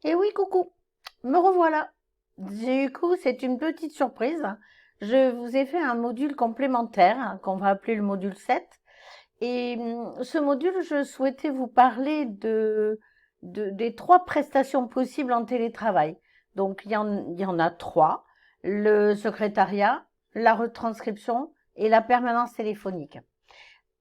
Et oui, coucou, me revoilà. Du coup, c'est une petite surprise. Je vous ai fait un module complémentaire qu'on va appeler le module 7. Et ce module, je souhaitais vous parler des trois prestations possibles en télétravail. Donc, il y en a trois. Le secrétariat, la retranscription et la permanence téléphonique.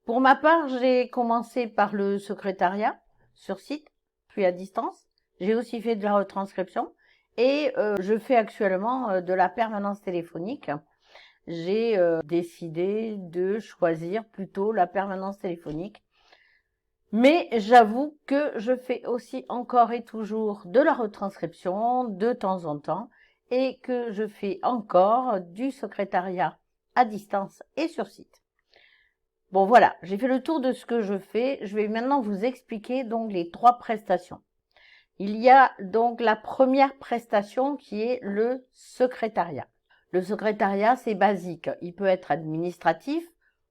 Pour ma part, j'ai commencé par le secrétariat sur site, puis à distance. J'ai aussi fait de la retranscription et je fais actuellement de la permanence téléphonique. J'ai décidé de choisir plutôt la permanence téléphonique. Mais j'avoue que je fais aussi encore et toujours de la retranscription de temps en temps et que je fais encore du secrétariat à distance et sur site. Bon voilà, j'ai fait le tour de ce que je fais. Je vais maintenant vous expliquer donc les trois prestations. Il y a donc la première prestation qui est le secrétariat. Le secrétariat, c'est basique. Il peut être administratif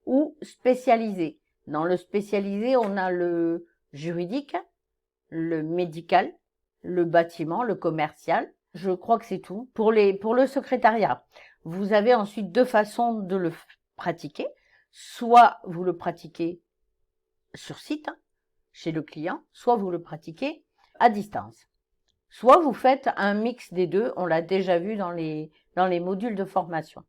ou spécialisé. Dans le spécialisé, on a le juridique, le médical, le bâtiment, le commercial. Je crois que c'est tout. Pour le secrétariat, vous avez ensuite deux façons de le pratiquer. Soit vous le pratiquez sur site, chez le client, soit vous le pratiquez à distance. Soit vous faites un mix des deux, on l'a déjà vu dans les modules de formation.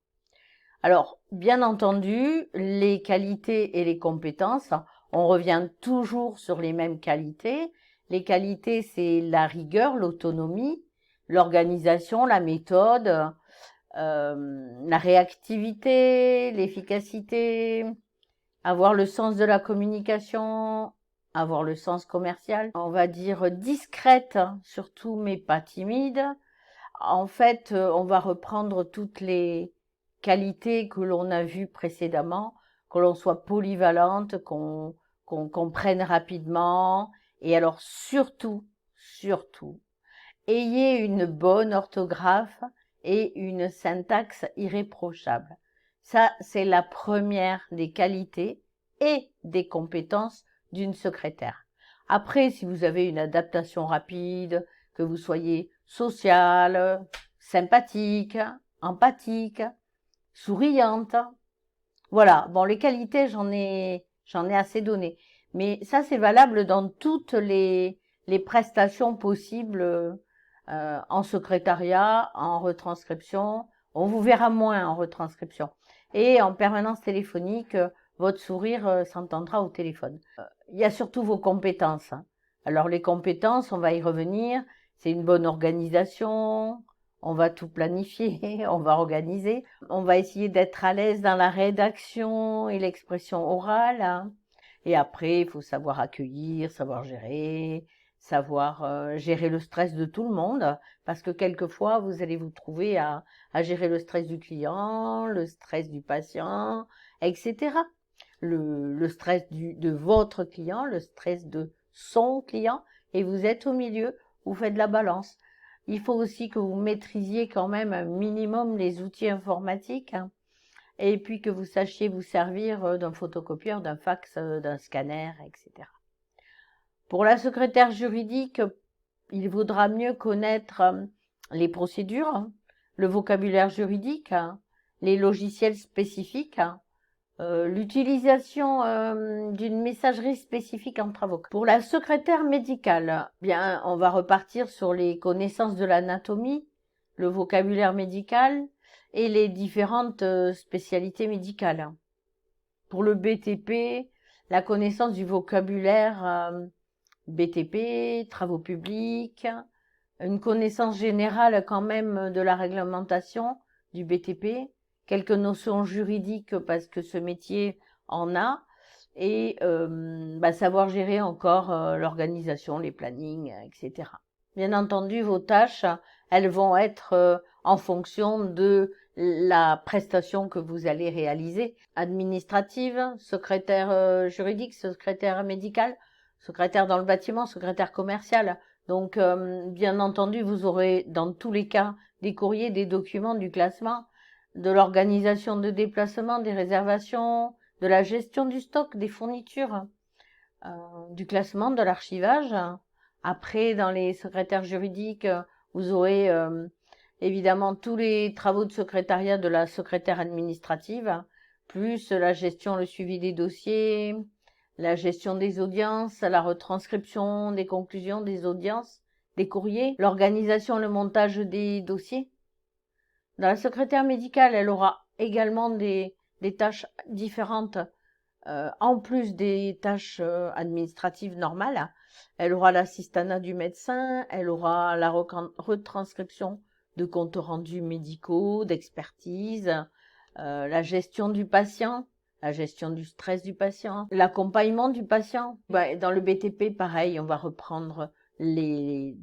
Alors, bien entendu, les qualités et les compétences, on revient toujours sur les mêmes qualités. Les qualités, c'est la rigueur, l'autonomie, l'organisation, la méthode, la réactivité, l'efficacité, avoir le sens de la communication, avoir le sens commercial, on va dire discrète surtout, mais pas timide. En fait, on va reprendre toutes les qualités que l'on a vues précédemment, que l'on soit polyvalente, qu'on comprenne rapidement. Et alors surtout, ayez une bonne orthographe et une syntaxe irréprochable. Ça, c'est la première des qualités et des compétences d'une secrétaire. Après, si vous avez une adaptation rapide, que vous soyez sociale, sympathique, empathique, souriante, voilà. Bon, les qualités, j'en ai assez donné. Mais ça, c'est valable dans toutes les prestations possibles en secrétariat, en retranscription. On vous verra moins en retranscription. Et en permanence téléphonique, votre sourire s'entendra au téléphone. Il y a surtout vos compétences, hein. Alors les compétences, on va y revenir. C'est une bonne organisation. On va tout planifier, on va organiser. On va essayer d'être à l'aise dans la rédaction et l'expression orale, hein. Et après, il faut savoir accueillir, savoir gérer, savoir gérer le stress de tout le monde, parce que quelquefois, vous allez vous trouver à gérer le stress du client, le stress du patient, etc. Le stress de votre client, le stress de son client, et vous êtes au milieu, vous faites la balance. Il faut aussi que vous maîtrisiez quand même un minimum les outils informatiques, hein, et puis que vous sachiez vous servir d'un photocopieur, d'un fax, d'un scanner, etc. Pour la secrétaire juridique, il vaudra mieux connaître les procédures, hein, le vocabulaire juridique, hein, les logiciels spécifiques, hein, l'utilisation d'une messagerie spécifique entre avocats. Pour la secrétaire médicale, bien, on va repartir sur les connaissances de l'anatomie, le vocabulaire médical et les différentes spécialités médicales. Pour le BTP, la connaissance du vocabulaire BTP, travaux publics, une connaissance générale quand même de la réglementation du BTP, quelques notions juridiques parce que ce métier en a, et savoir gérer encore l'organisation, les plannings, etc. Bien entendu, vos tâches, elles vont être en fonction de la prestation que vous allez réaliser. Administrative, secrétaire juridique, secrétaire médical, secrétaire dans le bâtiment, secrétaire commercial. Donc, bien entendu, vous aurez dans tous les cas des courriers, des documents, du classement, de l'organisation de déplacement, des réservations, de la gestion du stock, des fournitures, du classement, de l'archivage. Après, dans les secrétaires juridiques, vous aurez évidemment tous les travaux de secrétariat de la secrétaire administrative, plus la gestion, le suivi des dossiers, la gestion des audiences, la retranscription des conclusions des audiences, des courriers, l'organisation, le montage des dossiers. Dans la secrétaire médicale, elle aura également des tâches différentes, en plus des tâches administratives normales. Elle aura l'assistanat du médecin, elle aura la retranscription de comptes rendus médicaux, d'expertise, la gestion du patient, la gestion du stress du patient, l'accompagnement du patient. Dans le BTP, pareil, on va reprendre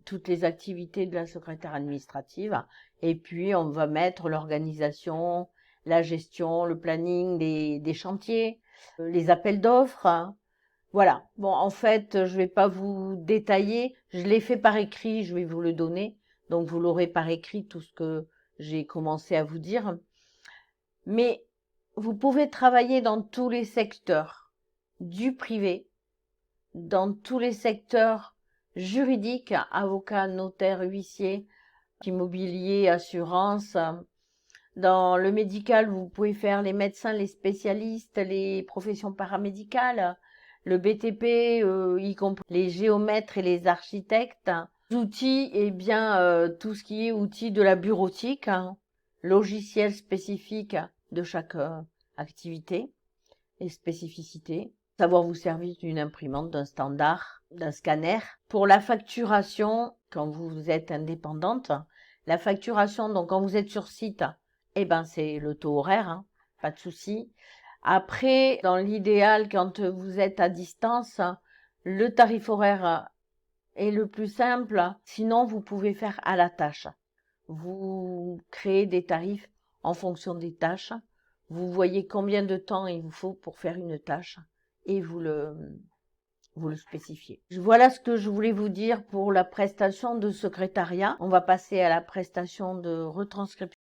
toutes les activités de la secrétaire administrative et puis on va mettre l'organisation, la gestion, le planning des chantiers, les appels d'offres. Voilà. Bon, en fait, je vais pas vous détailler. Je l'ai fait par écrit, je vais vous le donner. Donc, vous l'aurez par écrit, tout ce que j'ai commencé à vous dire. Mais vous pouvez travailler dans tous les secteurs du privé, dans tous les secteurs juridiques, avocat, notaire, huissier, immobilier, assurance. Dans le médical, vous pouvez faire les médecins, les spécialistes, les professions paramédicales, le BTP, y compris les géomètres et les architectes. Outils, eh bien, tout ce qui est outils de la bureautique, logiciels spécifiques de chaque activité et spécificité. Savoir vous servir d'une imprimante, d'un standard, d'un scanner. Pour la facturation, quand vous êtes indépendante, la facturation, donc quand vous êtes sur site, eh ben c'est le taux horaire, pas de souci. Après, dans l'idéal, quand vous êtes à distance, le tarif horaire est le plus simple. Sinon, vous pouvez faire à la tâche. Vous créez des tarifs en fonction des tâches. Vous voyez combien de temps il vous faut pour faire une tâche et vous le spécifiez. Voilà ce que je voulais vous dire pour la prestation de secrétariat. On va passer à la prestation de retranscription